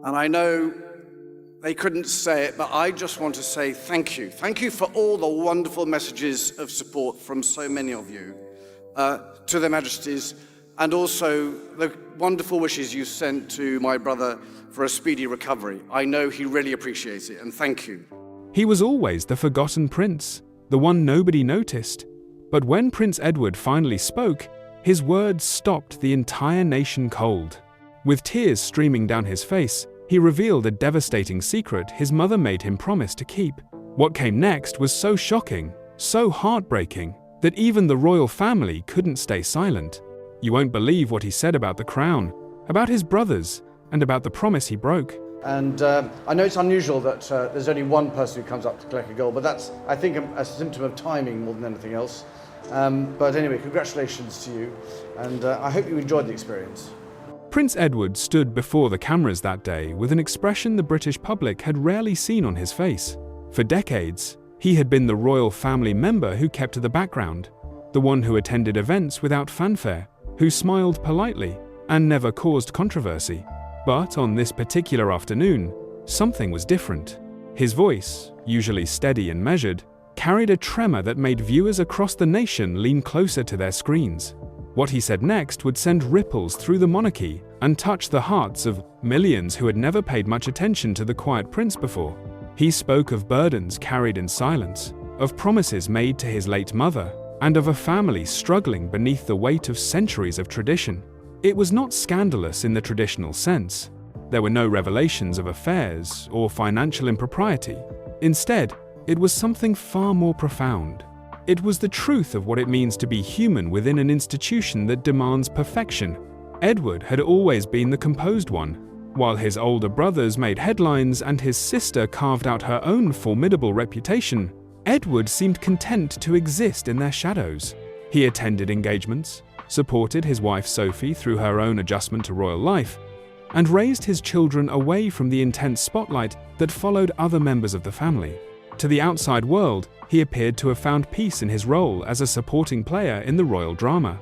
And I know they couldn't say it, but I just want to say thank you. Thank you for all the wonderful messages of support from so many of you to their majesties, and also the wonderful wishes you sent to my brother for a speedy recovery. I know he really appreciates it, and thank you. He was always the forgotten prince, the one nobody noticed. But when Prince Edward finally spoke, his words stopped the entire nation cold. With tears streaming down his face, he revealed a devastating secret his mother made him promise to keep. What came next was so shocking, so heartbreaking, that even the royal family couldn't stay silent. You won't believe what he said about the crown, about his brothers, and about the promise he broke. And I know it's unusual that there's only one person who comes up to collect a gold, but that's, I think, a symptom of timing more than anything else. But anyway, congratulations to you, and I hope you enjoyed the experience. Prince Edward stood before the cameras that day with an expression the British public had rarely seen on his face. For decades, he had been the royal family member who kept to the background, the one who attended events without fanfare, who smiled politely and never caused controversy. But on this particular afternoon, something was different. His voice, usually steady and measured, carried a tremor that made viewers across the nation lean closer to their screens. What he said next would send ripples through the monarchy and touch the hearts of millions who had never paid much attention to the quiet prince before. He spoke of burdens carried in silence, of promises made to his late mother, and of a family struggling beneath the weight of centuries of tradition. It was not scandalous in the traditional sense. There were no revelations of affairs or financial impropriety. Instead, it was something far more profound. It was the truth of what it means to be human within an institution that demands perfection. Edward had always been the composed one. While his older brothers made headlines and his sister carved out her own formidable reputation, Edward seemed content to exist in their shadows. He attended engagements, supported his wife Sophie through her own adjustment to royal life, and raised his children away from the intense spotlight that followed other members of the family. To the outside world, he appeared to have found peace in his role as a supporting player in the royal drama.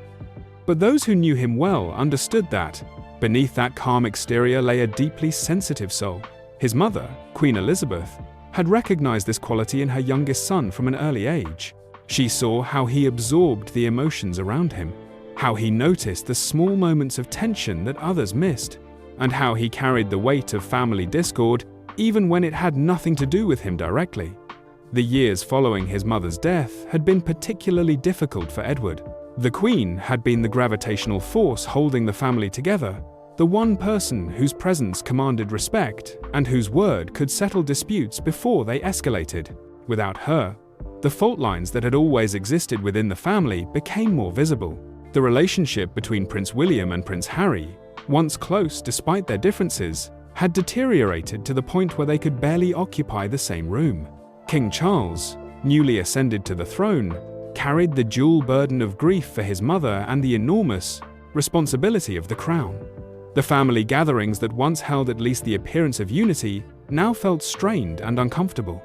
But those who knew him well understood that, beneath that calm exterior lay a deeply sensitive soul. His mother, Queen Elizabeth, had recognized this quality in her youngest son from an early age. She saw how he absorbed the emotions around him, how he noticed the small moments of tension that others missed, and how he carried the weight of family discord even when it had nothing to do with him directly. The years following his mother's death had been particularly difficult for Edward. The Queen had been the gravitational force holding the family together, the one person whose presence commanded respect and whose word could settle disputes before they escalated. Without her, the fault lines that had always existed within the family became more visible. The relationship between Prince William and Prince Harry, once close despite their differences, had deteriorated to the point where they could barely occupy the same room. King Charles, newly ascended to the throne, carried the dual burden of grief for his mother and the enormous responsibility of the crown. The family gatherings that once held at least the appearance of unity now felt strained and uncomfortable.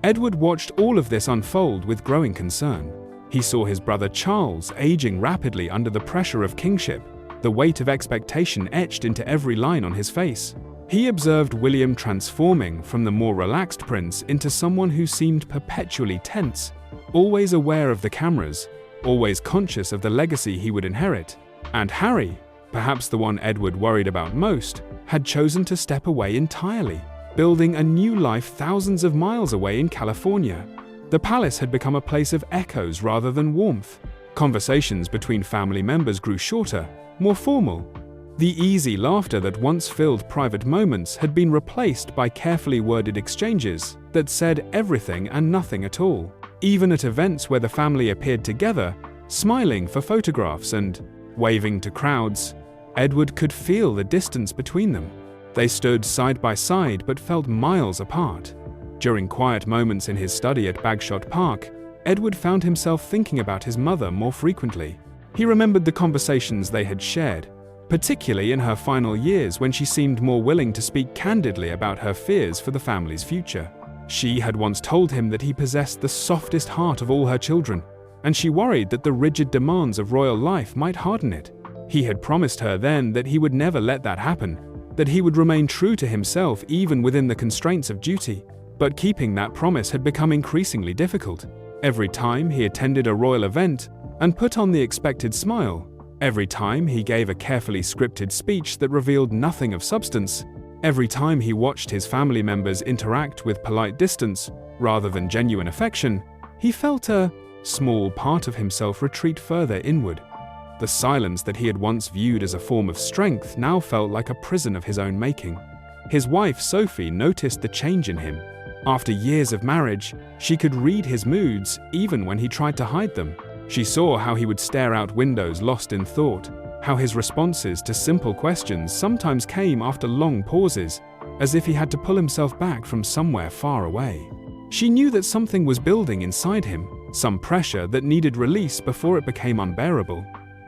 Edward watched all of this unfold with growing concern. He saw his brother Charles aging rapidly under the pressure of kingship, the weight of expectation etched into every line on his face. He observed William transforming from the more relaxed prince into someone who seemed perpetually tense, always aware of the cameras, always conscious of the legacy he would inherit. And Harry, perhaps the one Edward worried about most, had chosen to step away entirely, building a new life thousands of miles away in California. The palace had become a place of echoes rather than warmth. Conversations between family members grew shorter, more formal. The easy laughter that once filled private moments had been replaced by carefully worded exchanges that said everything and nothing at all. Even at events where the family appeared together, smiling for photographs and waving to crowds, Edward could feel the distance between them. They stood side by side but felt miles apart. During quiet moments in his study at Bagshot Park, Edward found himself thinking about his mother more frequently. He remembered the conversations they had shared, particularly in her final years when she seemed more willing to speak candidly about her fears for the family's future. She had once told him that he possessed the softest heart of all her children, and she worried that the rigid demands of royal life might harden it. He had promised her then that he would never let that happen, that he would remain true to himself even within the constraints of duty. But keeping that promise had become increasingly difficult. Every time he attended a royal event and put on the expected smile, every time he gave a carefully scripted speech that revealed nothing of substance, every time he watched his family members interact with polite distance rather than genuine affection, he felt a small part of himself retreat further inward. The silence that he had once viewed as a form of strength now felt like a prison of his own making. His wife, Sophie, noticed the change in him. After years of marriage, she could read his moods even when he tried to hide them. She saw how he would stare out windows lost in thought, how his responses to simple questions sometimes came after long pauses, as if he had to pull himself back from somewhere far away. She knew that something was building inside him, some pressure that needed release before it became unbearable.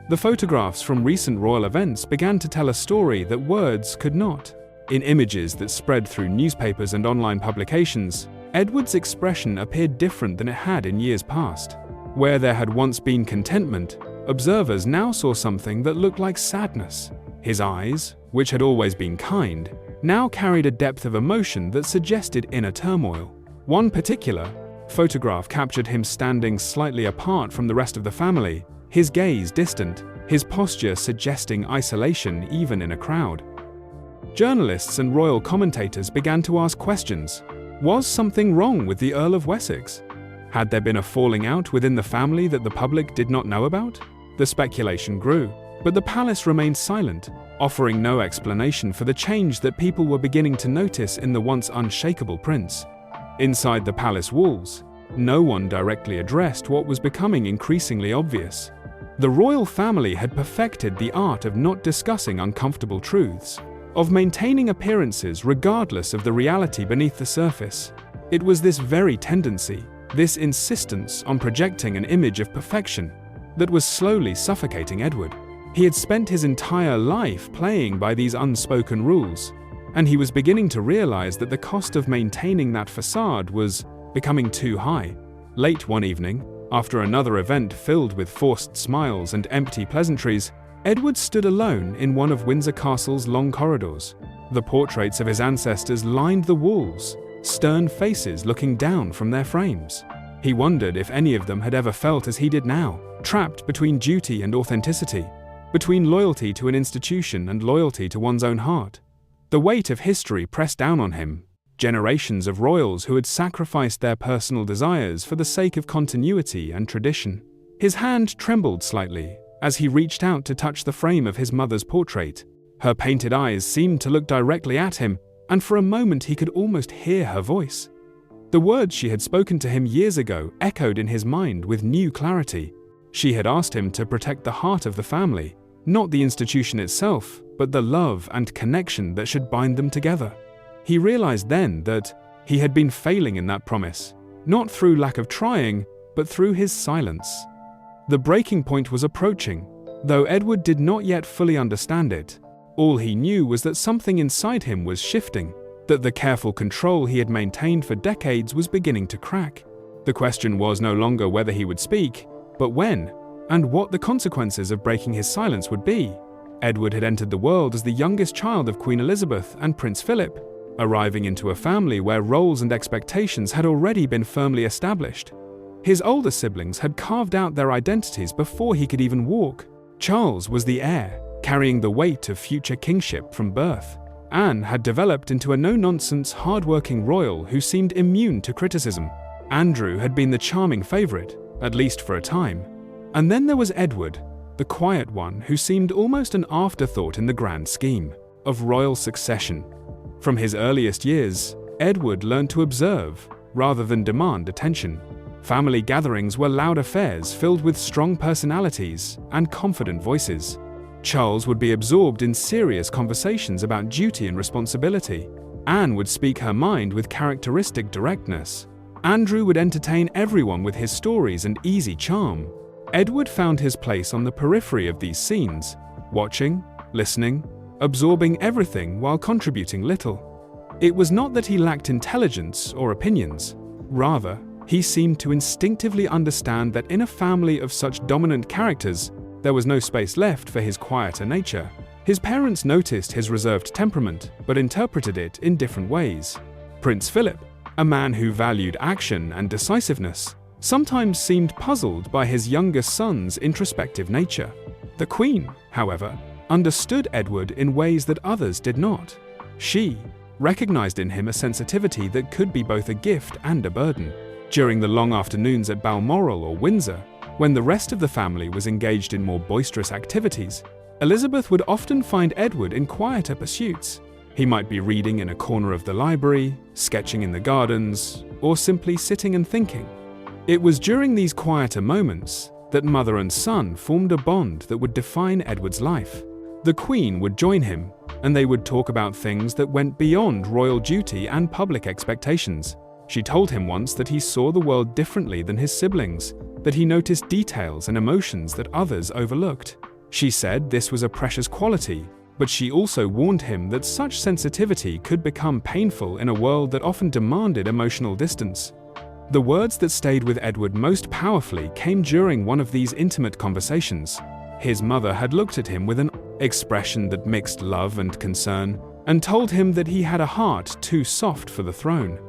The photographs from recent royal events began to tell a story that words could not. In images that spread through newspapers and online publications, Edward's expression appeared different than it had in years past. Where there had once been contentment, observers now saw something that looked like sadness. His eyes, which had always been kind, now carried a depth of emotion that suggested inner turmoil. One particular photograph captured him standing slightly apart from the rest of the family, his gaze distant, his posture suggesting isolation even in a crowd. Journalists and royal commentators began to ask questions. Was something wrong with the Earl of Wessex? Had there been a falling out within the family that the public did not know about? The speculation grew, but the palace remained silent, offering no explanation for the change that people were beginning to notice in the once unshakable prince. Inside the palace walls, no one directly addressed what was becoming increasingly obvious. The royal family had perfected the art of not discussing uncomfortable truths, of maintaining appearances regardless of the reality beneath the surface. It was this very tendency, this insistence on projecting an image of perfection, that was slowly suffocating Edward. He had spent his entire life playing by these unspoken rules, and he was beginning to realize that the cost of maintaining that facade was becoming too high. Late one evening, after another event filled with forced smiles and empty pleasantries, Edward stood alone in one of Windsor Castle's long corridors. The portraits of his ancestors lined the walls, stern faces looking down from their frames. He wondered if any of them had ever felt as he did now, trapped between duty and authenticity, between loyalty to an institution and loyalty to one's own heart. The weight of history pressed down on him. Generations of royals who had sacrificed their personal desires for the sake of continuity and tradition. His hand trembled slightly as he reached out to touch the frame of his mother's portrait. Her painted eyes seemed to look directly at him, and for a moment he could almost hear her voice. The words she had spoken to him years ago echoed in his mind with new clarity. She had asked him to protect the heart of the family, not the institution itself, but the love and connection that should bind them together. He realized then that he had been failing in that promise, not through lack of trying, but through his silence. The breaking point was approaching, though Edward did not yet fully understand it. All he knew was that something inside him was shifting, that the careful control he had maintained for decades was beginning to crack. The question was no longer whether he would speak, but when, and what the consequences of breaking his silence would be. Edward had entered the world as the youngest child of Queen Elizabeth and Prince Philip, arriving into a family where roles and expectations had already been firmly established. His older siblings had carved out their identities before he could even walk. Charles was the heir, carrying the weight of future kingship from birth. Anne had developed into a no-nonsense, hard-working royal who seemed immune to criticism. Andrew had been the charming favorite, at least for a time. And then there was Edward, the quiet one who seemed almost an afterthought in the grand scheme of royal succession. From his earliest years, Edward learned to observe rather than demand attention. Family gatherings were loud affairs filled with strong personalities and confident voices. Charles would be absorbed in serious conversations about duty and responsibility. Anne would speak her mind with characteristic directness. Andrew would entertain everyone with his stories and easy charm. Edward found his place on the periphery of these scenes, watching, listening, absorbing everything while contributing little. It was not that he lacked intelligence or opinions. Rather, he seemed to instinctively understand that in a family of such dominant characters, there was no space left for his quieter nature. His parents noticed his reserved temperament, but interpreted it in different ways. Prince Philip, a man who valued action and decisiveness, sometimes seemed puzzled by his youngest son's introspective nature. The Queen, however, understood Edward in ways that others did not. She recognized in him a sensitivity that could be both a gift and a burden. During the long afternoons at Balmoral or Windsor, when the rest of the family was engaged in more boisterous activities, Elizabeth would often find Edward in quieter pursuits. He might be reading in a corner of the library, sketching in the gardens, or simply sitting and thinking. It was during these quieter moments that mother and son formed a bond that would define Edward's life. The Queen would join him, and they would talk about things that went beyond royal duty and public expectations. She told him once that he saw the world differently than his siblings, that he noticed details and emotions that others overlooked. She said this was a precious quality, but she also warned him that such sensitivity could become painful in a world that often demanded emotional distance. The words that stayed with Edward most powerfully came during one of these intimate conversations. His mother had looked at him with an expression that mixed love and concern, and told him that he had a heart too soft for the throne.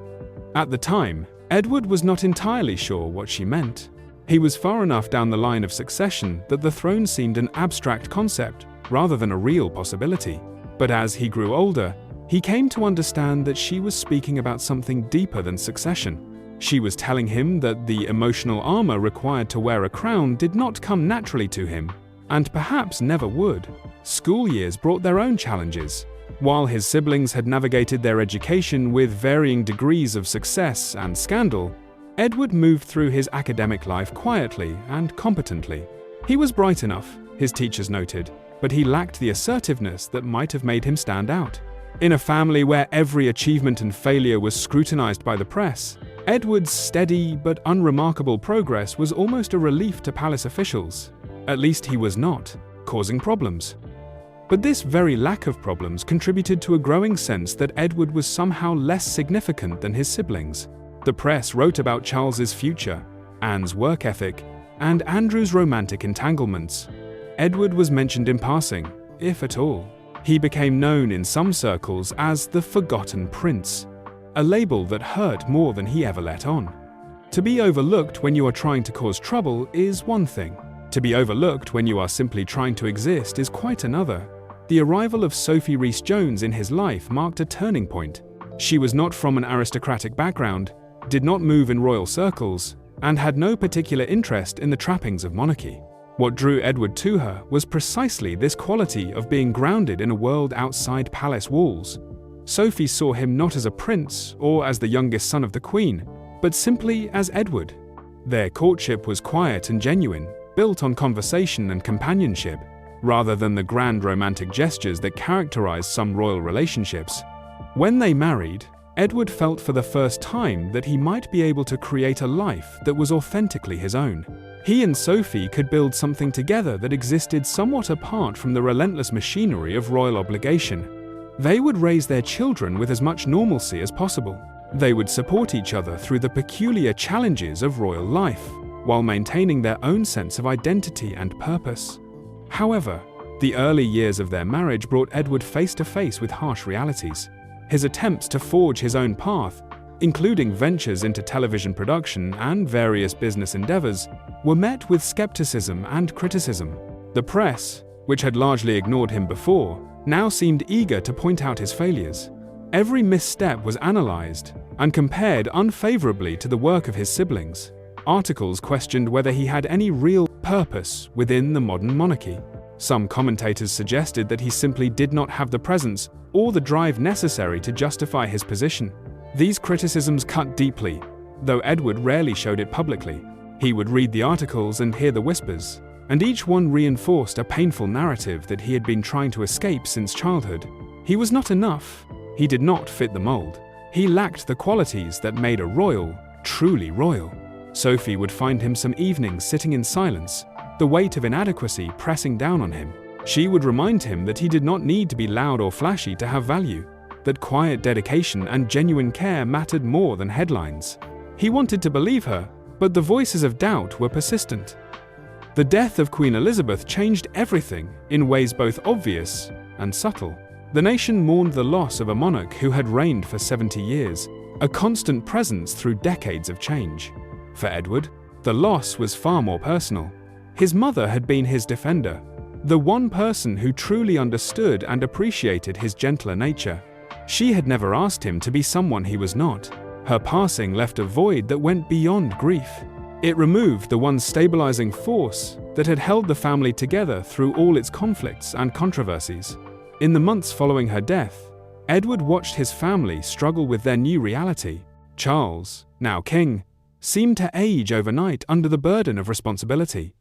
At the time, Edward was not entirely sure what she meant. He was far enough down the line of succession that the throne seemed an abstract concept rather than a real possibility. But as he grew older, he came to understand that she was speaking about something deeper than succession. She was telling him that the emotional armor required to wear a crown did not come naturally to him, and perhaps never would. School years brought their own challenges. While his siblings had navigated their education with varying degrees of success and scandal, Edward moved through his academic life quietly and competently. He was bright enough, his teachers noted, but he lacked the assertiveness that might have made him stand out. In a family where every achievement and failure was scrutinized by the press, Edward's steady but unremarkable progress was almost a relief to palace officials. At least he was not causing problems. But this very lack of problems contributed to a growing sense that Edward was somehow less significant than his siblings. The press wrote about Charles's future, Anne's work ethic, and Andrew's romantic entanglements. Edward was mentioned in passing, if at all. He became known in some circles as the Forgotten Prince, a label that hurt more than he ever let on. To be overlooked when you are trying to cause trouble is one thing. To be overlooked when you are simply trying to exist is quite another. The arrival of Sophie Rhys-Jones in his life marked a turning point. She was not from an aristocratic background, did not move in royal circles, and had no particular interest in the trappings of monarchy. What drew Edward to her was precisely this quality of being grounded in a world outside palace walls. Sophie saw him not as a prince or as the youngest son of the Queen, but simply as Edward. Their courtship was quiet and genuine, built on conversation and companionship, rather than the grand romantic gestures that characterize some royal relationships. When they married, Edward felt for the first time that he might be able to create a life that was authentically his own. He and Sophie could build something together that existed somewhat apart from the relentless machinery of royal obligation. They would raise their children with as much normalcy as possible. They would support each other through the peculiar challenges of royal life, while maintaining their own sense of identity and purpose. However, the early years of their marriage brought Edward face to face with harsh realities. His attempts to forge his own path, including ventures into television production and various business endeavors, were met with skepticism and criticism. The press, which had largely ignored him before, now seemed eager to point out his failures. Every misstep was analyzed and compared unfavorably to the work of his siblings. Articles questioned whether he had any real purpose within the modern monarchy. Some commentators suggested that he simply did not have the presence or the drive necessary to justify his position. These criticisms cut deeply, though Edward rarely showed it publicly. He would read the articles and hear the whispers, and each one reinforced a painful narrative that he had been trying to escape since childhood. He was not enough. He did not fit the mold. He lacked the qualities that made a royal truly royal. Sophie would find him some evenings sitting in silence, the weight of inadequacy pressing down on him. She would remind him that he did not need to be loud or flashy to have value, that quiet dedication and genuine care mattered more than headlines. He wanted to believe her, but the voices of doubt were persistent. The death of Queen Elizabeth changed everything in ways both obvious and subtle. The nation mourned the loss of a monarch who had reigned for 70 years, a constant presence through decades of change. For Edward, the loss was far more personal. His mother had been his defender, the one person who truly understood and appreciated his gentler nature. She had never asked him to be someone he was not. Her passing left a void that went beyond grief. It removed the one stabilizing force that had held the family together through all its conflicts and controversies. In the months following her death, Edward watched his family struggle with their new reality. Charles, now king, seemed to age overnight under the burden of responsibility.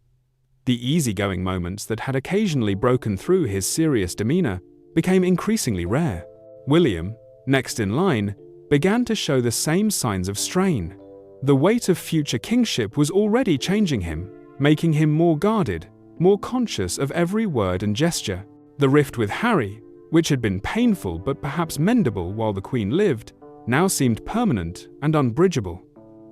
The easygoing moments that had occasionally broken through his serious demeanor became increasingly rare. William, next in line, began to show the same signs of strain. The weight of future kingship was already changing him, making him more guarded, more conscious of every word and gesture. The rift with Harry, which had been painful but perhaps mendable while the Queen lived, now seemed permanent and unbridgeable.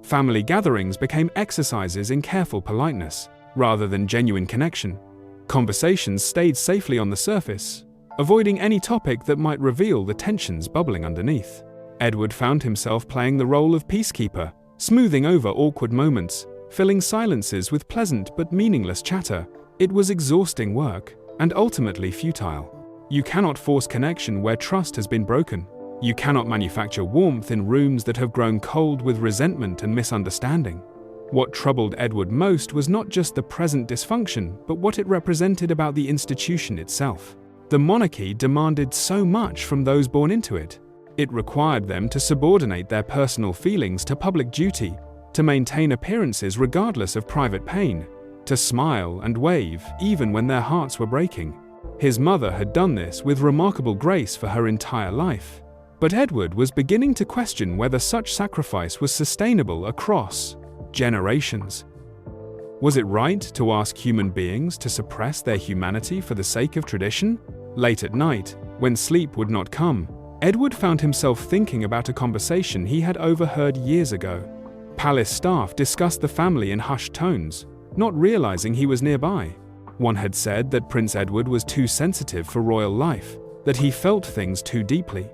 Family gatherings became exercises in careful politeness, rather than genuine connection. Conversations stayed safely on the surface, avoiding any topic that might reveal the tensions bubbling underneath. Edward found himself playing the role of peacekeeper, smoothing over awkward moments, filling silences with pleasant but meaningless chatter. It was exhausting work, and ultimately futile. You cannot force connection where trust has been broken. You cannot manufacture warmth in rooms that have grown cold with resentment and misunderstanding. What troubled Edward most was not just the present dysfunction, but what it represented about the institution itself. The monarchy demanded so much from those born into it. It required them to subordinate their personal feelings to public duty, to maintain appearances regardless of private pain, to smile and wave even when their hearts were breaking. His mother had done this with remarkable grace for her entire life. But Edward was beginning to question whether such sacrifice was sustainable across generations. Was it right to ask human beings to suppress their humanity for the sake of tradition? Late at night, when sleep would not come, Edward found himself thinking about a conversation he had overheard years ago. Palace staff discussed the family in hushed tones, not realizing he was nearby. One had said that Prince Edward was too sensitive for royal life, that he felt things too deeply.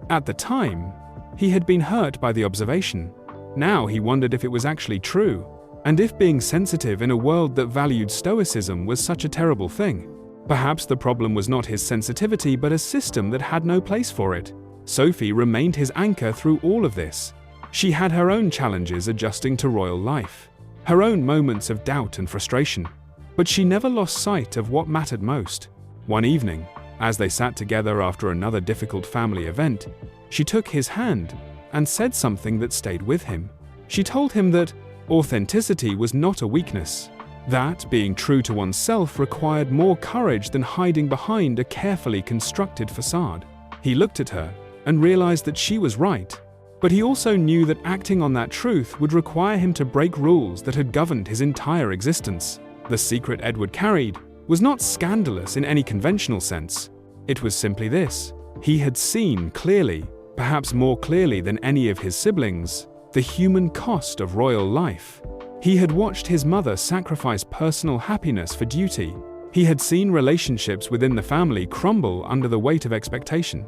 At the time, he had been hurt by the observation. Now he wondered if it was actually true, and if being sensitive in a world that valued stoicism was such a terrible thing. Perhaps the problem was not his sensitivity, but a system that had no place for it. Sophie remained his anchor through all of this. She had her own challenges adjusting to royal life, her own moments of doubt and frustration, but she never lost sight of what mattered most. One evening, as they sat together after another difficult family event, she took his hand and said something that stayed with him. She told him that authenticity was not a weakness, that being true to oneself required more courage than hiding behind a carefully constructed facade. He looked at her and realized that she was right, but he also knew that acting on that truth would require him to break rules that had governed his entire existence. The secret Edward carried was not scandalous in any conventional sense. It was simply this: he had seen clearly, perhaps more clearly than any of his siblings, the human cost of royal life. He had watched his mother sacrifice personal happiness for duty. He had seen relationships within the family crumble under the weight of expectation.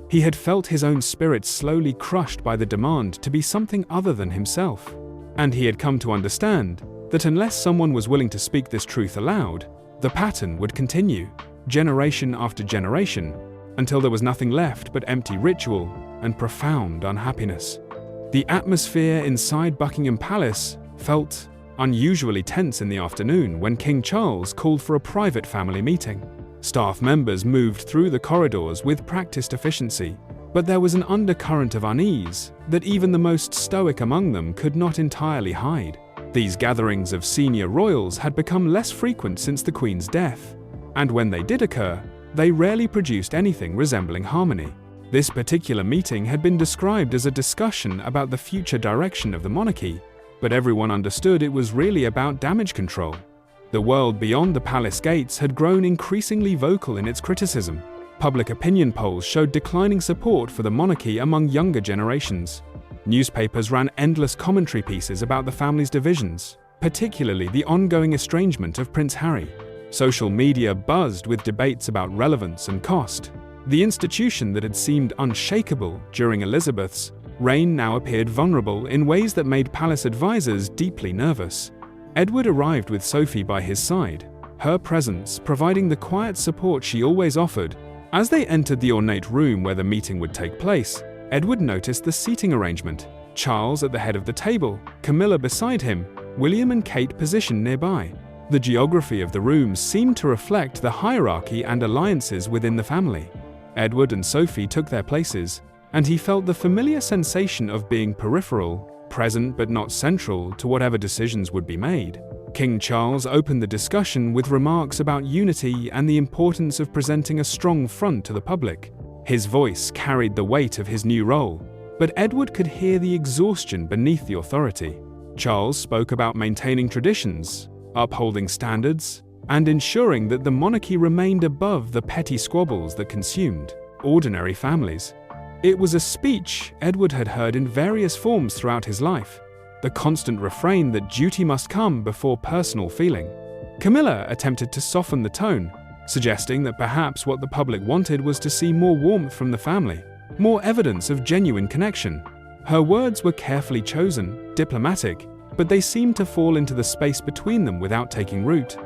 He had felt his own spirit slowly crushed by the demand to be something other than himself. And he had come to understand that unless someone was willing to speak this truth aloud, the pattern would continue, generation after generation, until there was nothing left but empty ritual and profound unhappiness. The atmosphere inside Buckingham Palace felt unusually tense in the afternoon when King Charles called for a private family meeting. Staff members moved through the corridors with practiced efficiency, but there was an undercurrent of unease that even the most stoic among them could not entirely hide. These gatherings of senior royals had become less frequent since the Queen's death, and when they did occur, they rarely produced anything resembling harmony. This particular meeting had been described as a discussion about the future direction of the monarchy, but everyone understood it was really about damage control. The world beyond the palace gates had grown increasingly vocal in its criticism. Public opinion polls showed declining support for the monarchy among younger generations. Newspapers ran endless commentary pieces about the family's divisions, particularly the ongoing estrangement of Prince Harry. Social media buzzed with debates about relevance and cost. The institution that had seemed unshakable during Elizabeth's reign now appeared vulnerable in ways that made palace advisors deeply nervous. Edward arrived with Sophie by his side, her presence providing the quiet support she always offered. As they entered the ornate room where the meeting would take place, Edward noticed the seating arrangement. Charles at the head of the table, Camilla beside him, William and Kate positioned nearby. The geography of the rooms seemed to reflect the hierarchy and alliances within the family. Edward and Sophie took their places, and he felt the familiar sensation of being peripheral, present but not central to whatever decisions would be made. King Charles opened the discussion with remarks about unity and the importance of presenting a strong front to the public. His voice carried the weight of his new role, but Edward could hear the exhaustion beneath the authority. Charles spoke about maintaining traditions, upholding standards, and ensuring that the monarchy remained above the petty squabbles that consumed ordinary families. It was a speech Edward had heard in various forms throughout his life, the constant refrain that duty must come before personal feeling. Camilla attempted to soften the tone, suggesting that perhaps what the public wanted was to see more warmth from the family, more evidence of genuine connection. Her words were carefully chosen, diplomatic, but they seemed to fall into the space between them without taking root.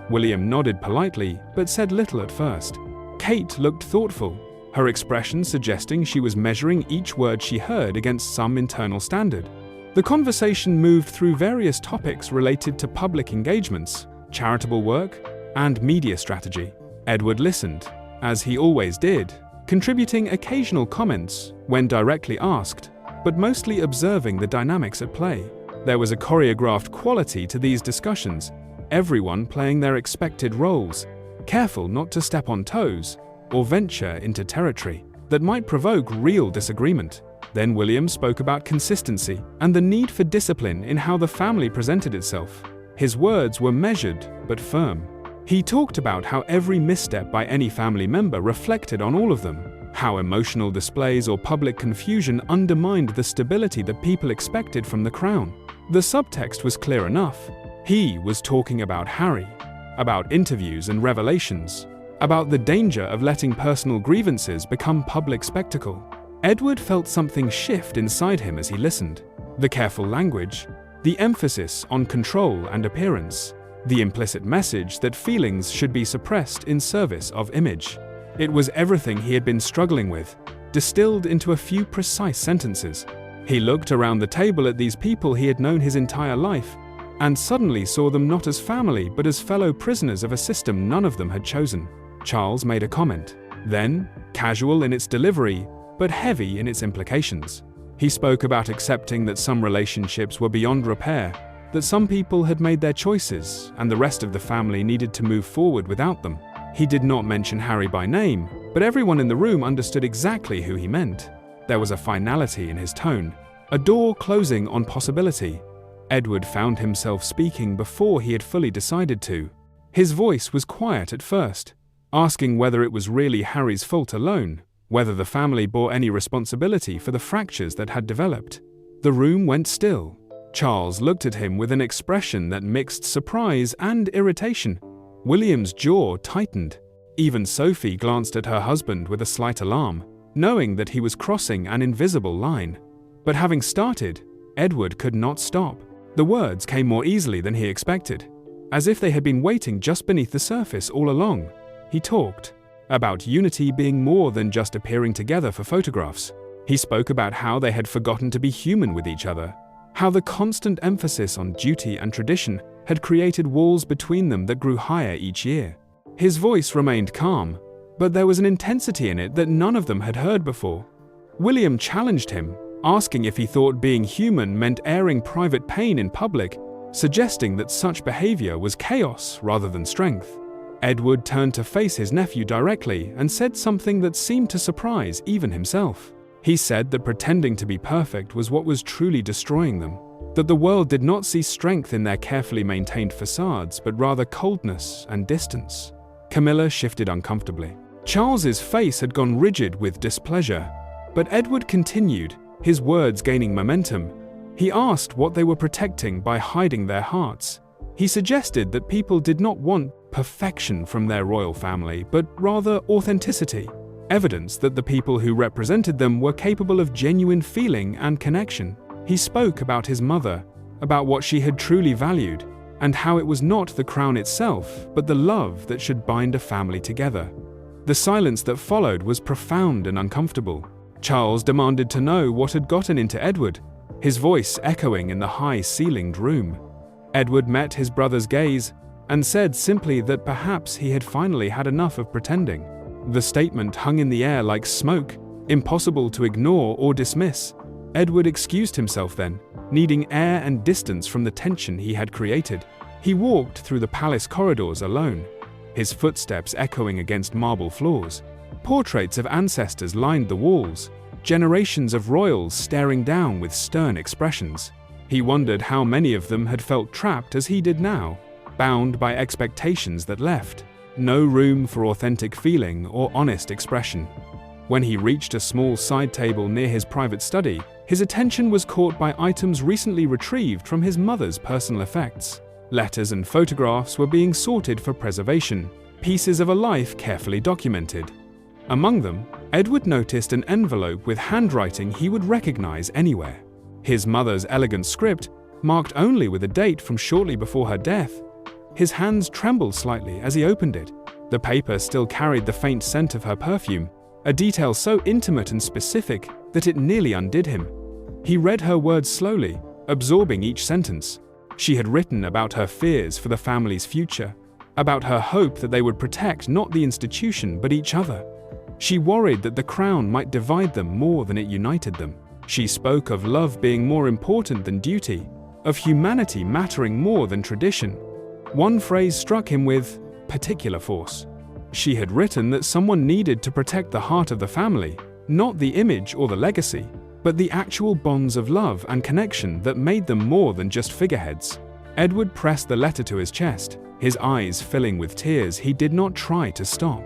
William nodded politely, but said little at first. Kate looked thoughtful, her expression suggesting she was measuring each word she heard against some internal standard. The conversation moved through various topics related to public engagements, charitable work, and media strategy. Edward listened, as he always did, contributing occasional comments when directly asked, but mostly observing the dynamics at play. There was a choreographed quality to these discussions, everyone playing their expected roles, careful not to step on toes or venture into territory that might provoke real disagreement. Then William spoke about consistency and the need for discipline in how the family presented itself. His words were measured but firm. He talked about how every misstep by any family member reflected on all of them, how emotional displays or public confusion undermined the stability that people expected from the crown. The subtext was clear enough. He was talking about Harry, about interviews and revelations, about the danger of letting personal grievances become public spectacle. Edward felt something shift inside him as he listened. The careful language, the emphasis on control and appearance, the implicit message that feelings should be suppressed in service of image. It was everything he had been struggling with, distilled into a few precise sentences. He looked around the table at these people he had known his entire life, and suddenly saw them not as family but as fellow prisoners of a system none of them had chosen. Charles made a comment, then, casual in its delivery, but heavy in its implications. He spoke about accepting that some relationships were beyond repair, that some people had made their choices, and the rest of the family needed to move forward without them. He did not mention Harry by name, but everyone in the room understood exactly who he meant. There was a finality in his tone, a door closing on possibility. Edward found himself speaking before he had fully decided to. His voice was quiet at first, asking whether it was really Harry's fault alone, whether the family bore any responsibility for the fractures that had developed. The room went still. Charles looked at him with an expression that mixed surprise and irritation. William's jaw tightened. Even Sophie glanced at her husband with a slight alarm, knowing that he was crossing an invisible line. But having started, Edward could not stop. The words came more easily than he expected, as if they had been waiting just beneath the surface all along. He talked about unity being more than just appearing together for photographs. He spoke about how they had forgotten to be human with each other, how the constant emphasis on duty and tradition had created walls between them that grew higher each year. His voice remained calm, but there was an intensity in it that none of them had heard before. William challenged him, asking if he thought being human meant airing private pain in public, suggesting that such behavior was chaos rather than strength. Edward turned to face his nephew directly and said something that seemed to surprise even himself. He said that pretending to be perfect was what was truly destroying them, that the world did not see strength in their carefully maintained facades, but rather coldness and distance. Camilla shifted uncomfortably. Charles's face had gone rigid with displeasure, but Edward continued, his words gaining momentum. He asked what they were protecting by hiding their hearts. He suggested that people did not want perfection from their royal family, but rather authenticity, evidence that the people who represented them were capable of genuine feeling and connection. He spoke about his mother, about what she had truly valued, and how it was not the crown itself, but the love that should bind a family together. The silence that followed was profound and uncomfortable. Charles demanded to know what had gotten into Edward, his voice echoing in the high-ceilinged room. Edward met his brother's gaze and said simply that perhaps he had finally had enough of pretending. The statement hung in the air like smoke, impossible to ignore or dismiss. Edward excused himself then, needing air and distance from the tension he had created. He walked through the palace corridors alone, his footsteps echoing against marble floors. Portraits of ancestors lined the walls, generations of royals staring down with stern expressions. He wondered how many of them had felt trapped as he did now, bound by expectations that left no room for authentic feeling or honest expression. When he reached a small side table near his private study, his attention was caught by items recently retrieved from his mother's personal effects. Letters and photographs were being sorted for preservation, pieces of a life carefully documented. Among them, Edward noticed an envelope with handwriting he would recognize anywhere. His mother's elegant script, marked only with a date from shortly before her death. His hands trembled slightly as he opened it. The paper still carried the faint scent of her perfume, a detail so intimate and specific that it nearly undid him. He read her words slowly, absorbing each sentence. She had written about her fears for the family's future, about her hope that they would protect not the institution but each other. She worried that the crown might divide them more than it united them. She spoke of love being more important than duty, of humanity mattering more than tradition. One phrase struck him with particular force. She had written that someone needed to protect the heart of the family, not the image or the legacy, but the actual bonds of love and connection that made them more than just figureheads. Edward pressed the letter to his chest, his eyes filling with tears he did not try to stop.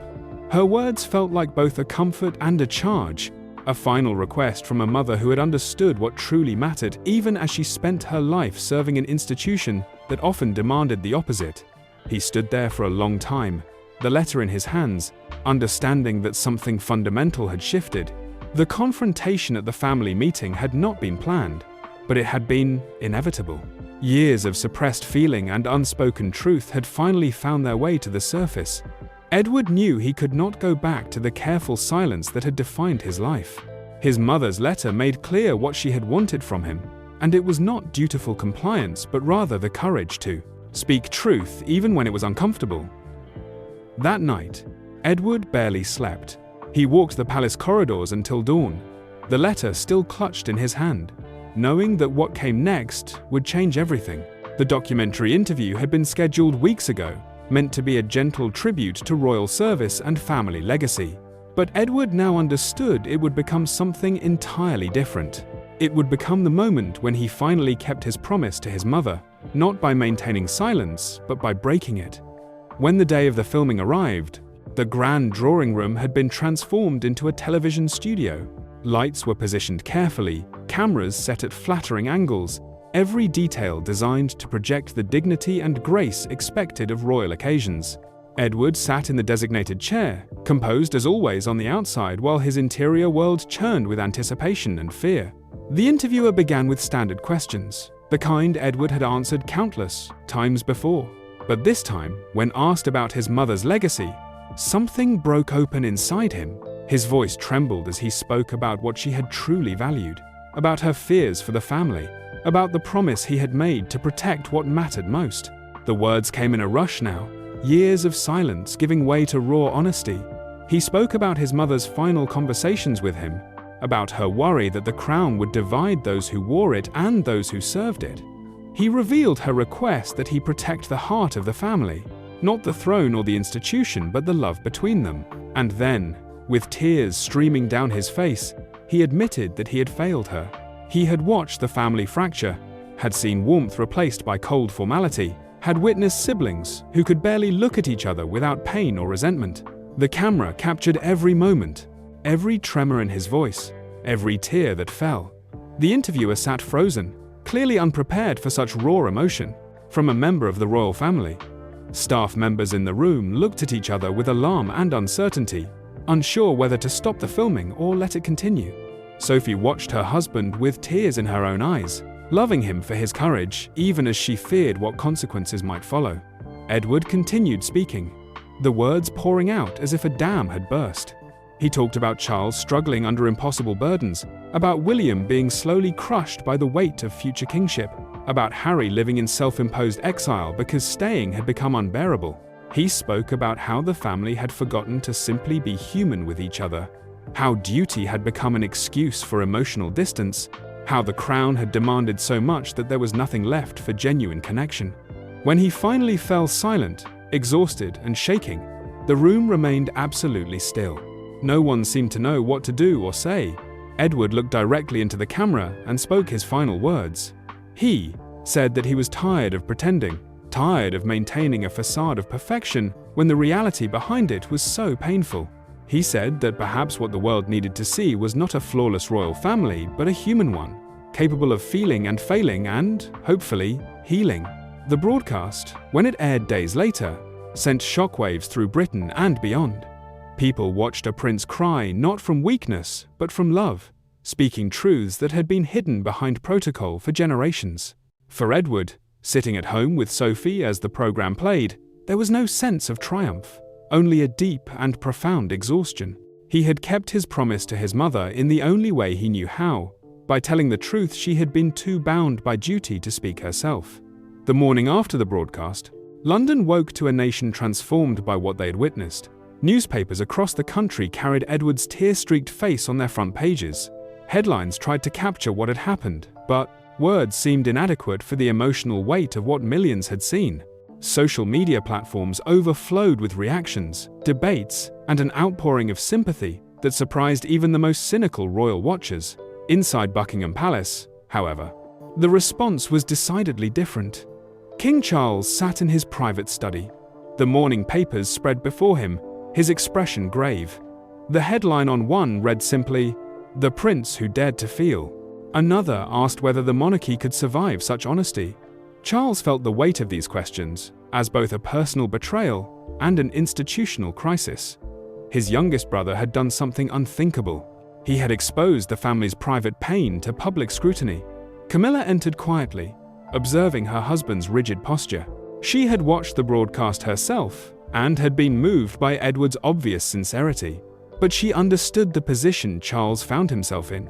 Her words felt like both a comfort and a charge, a final request from a mother who had understood what truly mattered even as she spent her life serving an institution that often demanded the opposite. He stood there for a long time, the letter in his hands, understanding that something fundamental had shifted. The confrontation at the family meeting had not been planned, but it had been inevitable. Years of suppressed feeling and unspoken truth had finally found their way to the surface. Edward knew he could not go back to the careful silence that had defined his life. His mother's letter made clear what she had wanted from him, and it was not dutiful compliance but rather the courage to speak truth even when it was uncomfortable. That night, Edward barely slept. He walked the palace corridors until dawn, the letter still clutched in his hand, knowing that what came next would change everything. The documentary interview had been scheduled weeks ago, meant to be a gentle tribute to royal service and family legacy. But Edward now understood it would become something entirely different. It would become the moment when he finally kept his promise to his mother, not by maintaining silence, but by breaking it. When the day of the filming arrived, the grand drawing room had been transformed into a television studio. Lights were positioned carefully, cameras set at flattering angles, every detail designed to project the dignity and grace expected of royal occasions. Edward sat in the designated chair, composed as always on the outside while his interior world churned with anticipation and fear. The interviewer began with standard questions, the kind Edward had answered countless times before. But this time, when asked about his mother's legacy, something broke open inside him. His voice trembled as he spoke about what she had truly valued, about her fears for the family, about the promise he had made to protect what mattered most. The words came in a rush now, years of silence giving way to raw honesty. He spoke about his mother's final conversations with him, about her worry that the crown would divide those who wore it and those who served it. He revealed her request that he protect the heart of the family, not the throne or the institution, but the love between them. And then, with tears streaming down his face, he admitted that he had failed her. He had watched the family fracture, had seen warmth replaced by cold formality, had witnessed siblings who could barely look at each other without pain or resentment. The camera captured every moment, every tremor in his voice, every tear that fell. The interviewer sat frozen, clearly unprepared for such raw emotion from a member of the royal family. Staff members in the room looked at each other with alarm and uncertainty, unsure whether to stop the filming or let it continue. Sophie watched her husband with tears in her own eyes, loving him for his courage, even as she feared what consequences might follow. Edward continued speaking, the words pouring out as if a dam had burst. He talked about Charles struggling under impossible burdens, about William being slowly crushed by the weight of future kingship, about Harry living in self-imposed exile because staying had become unbearable. He spoke about how the family had forgotten to simply be human with each other, how duty had become an excuse for emotional distance, how the crown had demanded so much that there was nothing left for genuine connection. When he finally fell silent, exhausted and shaking, the room remained absolutely still. No one seemed to know what to do or say. Edward looked directly into the camera and spoke his final words. He said that he was tired of pretending, tired of maintaining a facade of perfection when the reality behind it was so painful. He said that perhaps what the world needed to see was not a flawless royal family, but a human one, capable of feeling and failing and, hopefully, healing. The broadcast, when it aired days later, sent shockwaves through Britain and beyond. People watched a prince cry not from weakness, but from love, speaking truths that had been hidden behind protocol for generations. For Edward, sitting at home with Sophie as the program played, there was no sense of triumph, only a deep and profound exhaustion. He had kept his promise to his mother in the only way he knew how, by telling the truth she had been too bound by duty to speak herself. The morning after the broadcast, London woke to a nation transformed by what they had witnessed. Newspapers across the country carried Edward's tear-streaked face on their front pages. Headlines tried to capture what had happened, but words seemed inadequate for the emotional weight of what millions had seen. Social media platforms overflowed with reactions, debates, and an outpouring of sympathy that surprised even the most cynical royal watchers. Inside Buckingham Palace, however, the response was decidedly different. King Charles sat in his private study. The morning papers spread before him, his expression grave. The headline on one read simply, "The Prince Who Dared to Feel." Another asked whether the monarchy could survive such honesty. Charles felt the weight of these questions as both a personal betrayal and an institutional crisis. His youngest brother had done something unthinkable. He had exposed the family's private pain to public scrutiny. Camilla entered quietly, observing her husband's rigid posture. She had watched the broadcast herself and had been moved by Edward's obvious sincerity, but she understood the position Charles found himself in.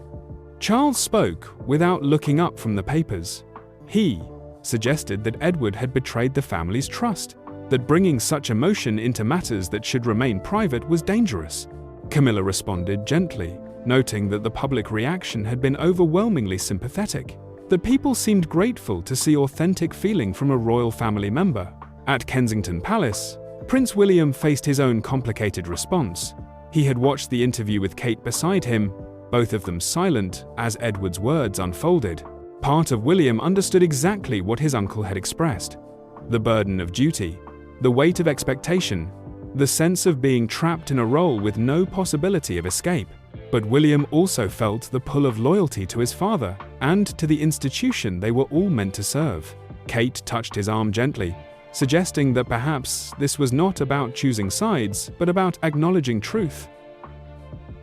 Charles spoke without looking up from the papers. He suggested that Edward had betrayed the family's trust, that bringing such emotion into matters that should remain private was dangerous. Camilla responded gently, noting that the public reaction had been overwhelmingly sympathetic. The people seemed grateful to see authentic feeling from a royal family member. At Kensington Palace, Prince William faced his own complicated response. He had watched the interview with Kate beside him, both of them silent as Edward's words unfolded. Part of William understood exactly what his uncle had expressed: the burden of duty, the weight of expectation, the sense of being trapped in a role with no possibility of escape. But William also felt the pull of loyalty to his father and to the institution they were all meant to serve. Kate touched his arm gently, suggesting that perhaps this was not about choosing sides, but about acknowledging truth.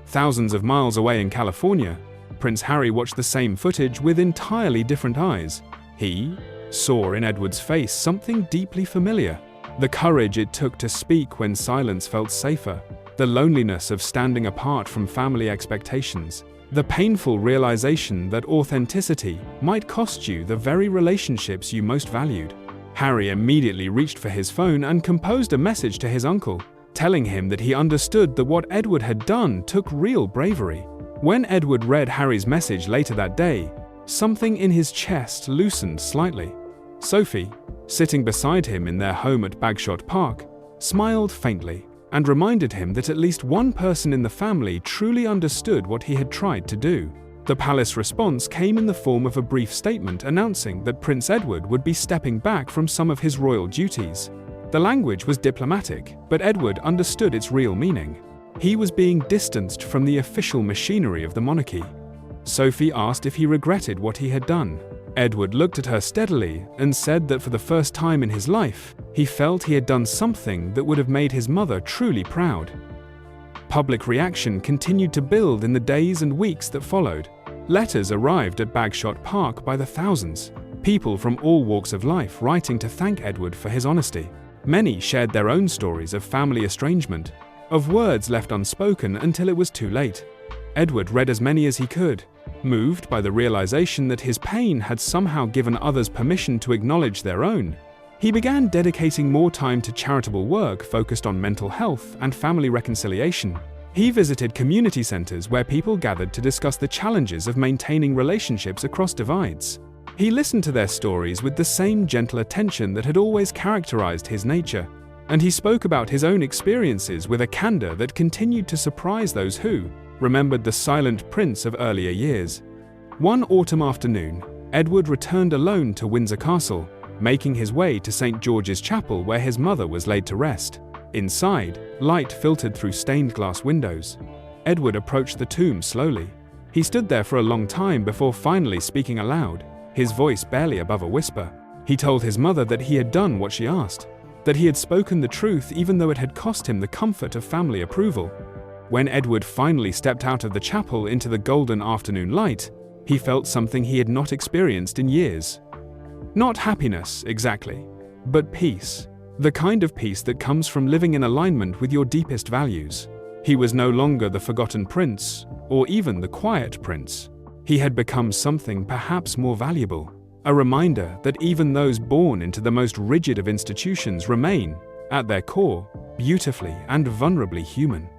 Thousands of miles away in California, Prince Harry watched the same footage with entirely different eyes. He saw in Edward's face something deeply familiar: the courage it took to speak when silence felt safer, the loneliness of standing apart from family expectations, the painful realization that authenticity might cost you the very relationships you most valued. Harry immediately reached for his phone and composed a message to his uncle, telling him that he understood that what Edward had done took real bravery. When Edward read Harry's message later that day, something in his chest loosened slightly. Sophie, sitting beside him in their home at Bagshot Park, smiled faintly and reminded him that at least one person in the family truly understood what he had tried to do. The palace response came in the form of a brief statement announcing that Prince Edward would be stepping back from some of his royal duties. The language was diplomatic, but Edward understood its real meaning. He was being distanced from the official machinery of the monarchy. Sophie asked if he regretted what he had done. Edward looked at her steadily and said that for the first time in his life, he felt he had done something that would have made his mother truly proud. Public reaction continued to build in the days and weeks that followed. Letters arrived at Bagshot Park by the thousands, people from all walks of life writing to thank Edward for his honesty. Many shared their own stories of family estrangement, of words left unspoken until it was too late. Edward read as many as he could, moved by the realization that his pain had somehow given others permission to acknowledge their own. He began dedicating more time to charitable work focused on mental health and family reconciliation. He visited community centers where people gathered to discuss the challenges of maintaining relationships across divides. He listened to their stories with the same gentle attention that had always characterized his nature, and he spoke about his own experiences with a candor that continued to surprise those who remembered the silent prince of earlier years. One autumn afternoon, Edward returned alone to Windsor Castle, making his way to St. George's Chapel where his mother was laid to rest. Inside, light filtered through stained glass windows. Edward approached the tomb slowly. He stood there for a long time before finally speaking aloud, his voice barely above a whisper. He told his mother that he had done what she asked, that he had spoken the truth even though it had cost him the comfort of family approval. When Edward finally stepped out of the chapel into the golden afternoon light, he felt something he had not experienced in years. Not happiness, exactly, but peace. The kind of peace that comes from living in alignment with your deepest values. He was no longer the forgotten prince, or even the quiet prince. He had become something perhaps more valuable, a reminder that even those born into the most rigid of institutions remain, at their core, beautifully and vulnerably human.